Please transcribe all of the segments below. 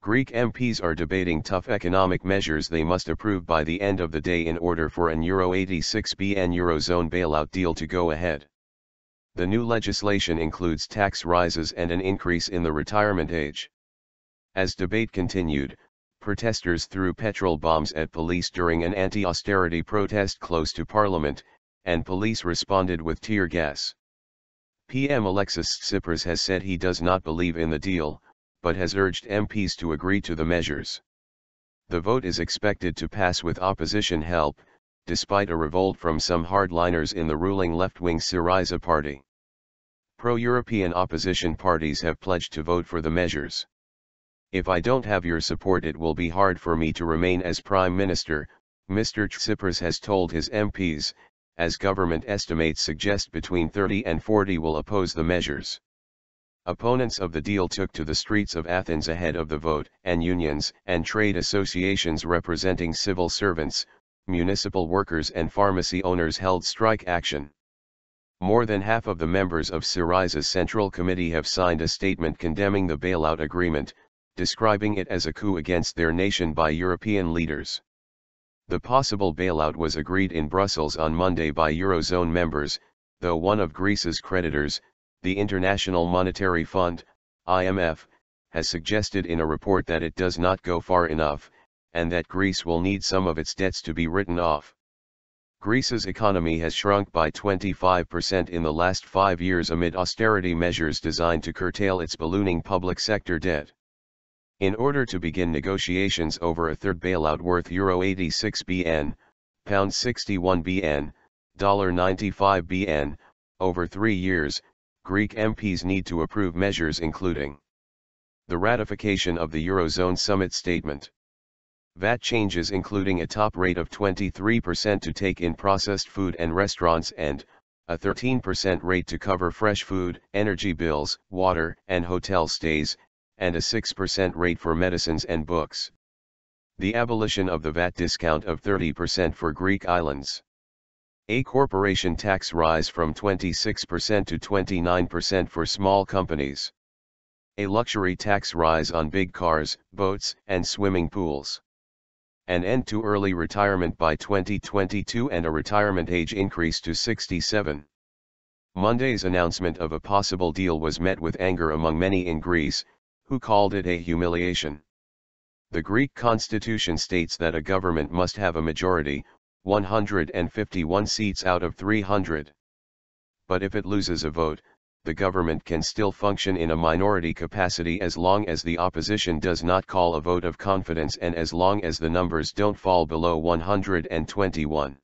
Greek MPs are debating tough economic measures they must approve by the end of the day in order for an €86 billion eurozone bailout deal to go ahead. The new legislation includes tax rises and an increase in the retirement age. As debate continued, protesters threw petrol bombs at police during an anti-austerity protest close to Parliament, and police responded with tear gas. PM Alexis Tsipras has said he does not believe in the deal, but has urged MPs to agree to the measures. The vote is expected to pass with opposition help, despite a revolt from some hardliners in the ruling left-wing Syriza party. Pro-European opposition parties have pledged to vote for the measures. "If I don't have your support, it will be hard for me to remain as Prime Minister," Mr. Tsipras has told his MPs, as government estimates suggest between 30 and 40 will oppose the measures. Opponents of the deal took to the streets of Athens ahead of the vote, and unions and trade associations representing civil servants, municipal workers and pharmacy owners held strike action. More than half of the members of Syriza's Central Committee have signed a statement condemning the bailout agreement, describing it as a coup against their nation by European leaders. The possible bailout was agreed in Brussels on Monday by eurozone members, though one of Greece's creditors, the International Monetary Fund, IMF, has suggested in a report that it does not go far enough, and that Greece will need some of its debts to be written off. Greece's economy has shrunk by 25% in the last 5 years amid austerity measures designed to curtail its ballooning public sector debt. In order to begin negotiations over a third bailout worth €86 billion, £61 billion, $95 billion, over 3 years, Greek MPs need to approve measures including the ratification of the Eurozone summit statement, VAT changes including a top rate of 23% to take in processed food and restaurants and a 13% rate to cover fresh food, energy bills, water and hotel stays, and a 6% rate for medicines and books. The abolition of the VAT discount of 30% for Greek islands. A corporation tax rise from 26% to 29% for small companies. A luxury tax rise on big cars, boats, and swimming pools. An end to early retirement by 2022 and a retirement age increase to 67. Monday's announcement of a possible deal was met with anger among many in Greece, who called it a humiliation. The Greek constitution states that a government must have a majority, 151 seats out of 300. But if it loses a vote, the government can still function in a minority capacity as long as the opposition does not call a vote of confidence and as long as the numbers don't fall below 121.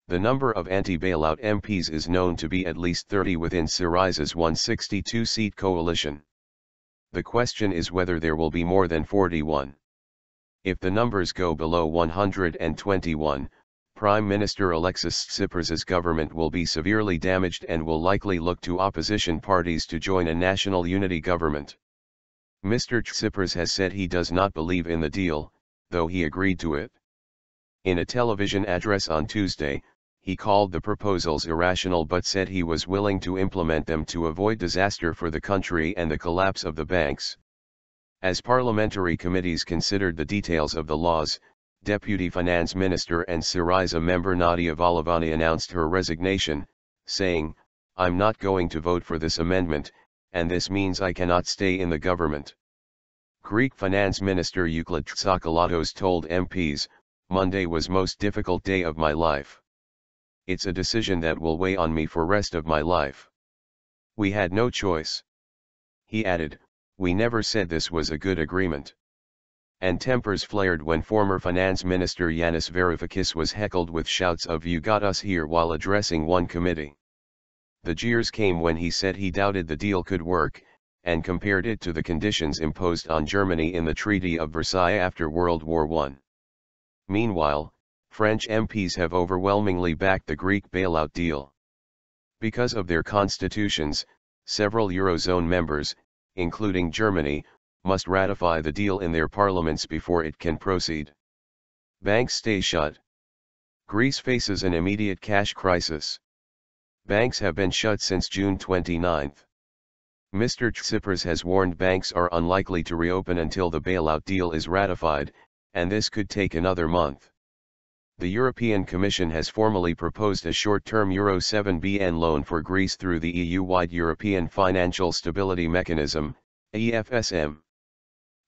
The number of anti-bailout MPs is known to be at least 30 within Syriza's 162-seat coalition. The question is whether there will be more than 41. If the numbers go below 121, Prime Minister Alexis Tsipras's government will be severely damaged and will likely look to opposition parties to join a national unity government. Mr. Tsipras has said he does not believe in the deal, though he agreed to it. In a television address on Tuesday, he called the proposals irrational but said he was willing to implement them to avoid disaster for the country and the collapse of the banks. As parliamentary committees considered the details of the laws, Deputy Finance Minister and Syriza member Nadia Valovani announced her resignation, saying, "I'm not going to vote for this amendment, and this means I cannot stay in the government." Greek Finance Minister Euclid Tsakalatos told MPs, "Monday was most difficult day of my life. It's a decision that will weigh on me for rest of my life. We had no choice." He added, "We never said this was a good agreement." And tempers flared when former Finance Minister Yanis Varoufakis was heckled with shouts of "You got us here" while addressing one committee. The jeers came when he said he doubted the deal could work, and compared it to the conditions imposed on Germany in the Treaty of Versailles after World War I. Meanwhile, French MPs have overwhelmingly backed the Greek bailout deal. Because of their constitutions, several Eurozone members, including Germany, must ratify the deal in their parliaments before it can proceed. Banks stay shut. Greece faces an immediate cash crisis. Banks have been shut since June 29. Mr. Tsipras has warned banks are unlikely to reopen until the bailout deal is ratified, and this could take another month. The European Commission has formally proposed a short-term Euro 7 billion loan for Greece through the EU-wide European Financial Stability Mechanism, EFSM.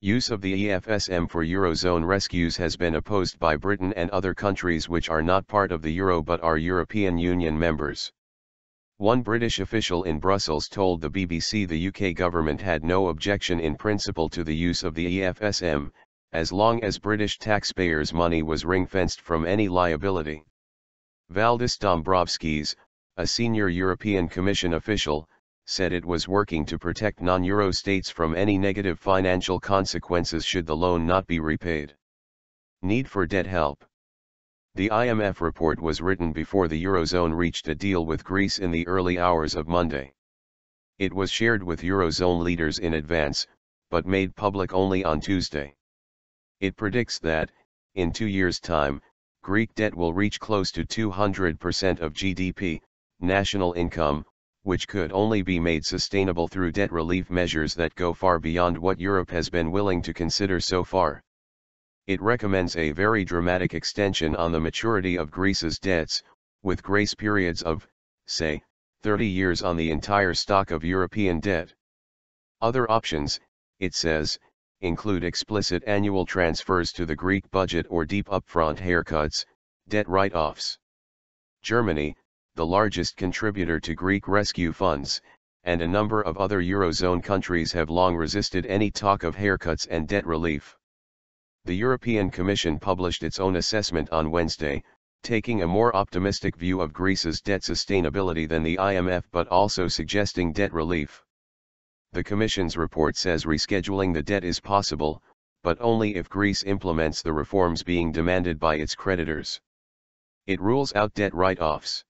Use of the EFSM for Eurozone rescues has been opposed by Britain and other countries which are not part of the Euro but are European Union members. One British official in Brussels told the BBC the UK government had no objection in principle to the use of the EFSM, as long as British taxpayers' money was ring-fenced from any liability. Valdis Dombrovskis, a senior European Commission official, said it was working to protect non-Euro states from any negative financial consequences should the loan not be repaid. Need for debt help. The IMF report was written before the Eurozone reached a deal with Greece in the early hours of Monday. It was shared with Eurozone leaders in advance, but made public only on Tuesday. It predicts that, in 2 years' time, Greek debt will reach close to 200% of GDP, national income, which could only be made sustainable through debt relief measures that go far beyond what Europe has been willing to consider so far. It recommends a very dramatic extension on the maturity of Greece's debts, with grace periods of, say, 30 years on the entire stock of European debt. Other options, it says, include explicit annual transfers to the Greek budget or deep upfront haircuts, debt write-offs. Germany, the largest contributor to Greek rescue funds, and a number of other Eurozone countries have long resisted any talk of haircuts and debt relief. The European Commission published its own assessment on Wednesday, taking a more optimistic view of Greece's debt sustainability than the IMF but also suggesting debt relief. The Commission's report says rescheduling the debt is possible, but only if Greece implements the reforms being demanded by its creditors. It rules out debt write-offs.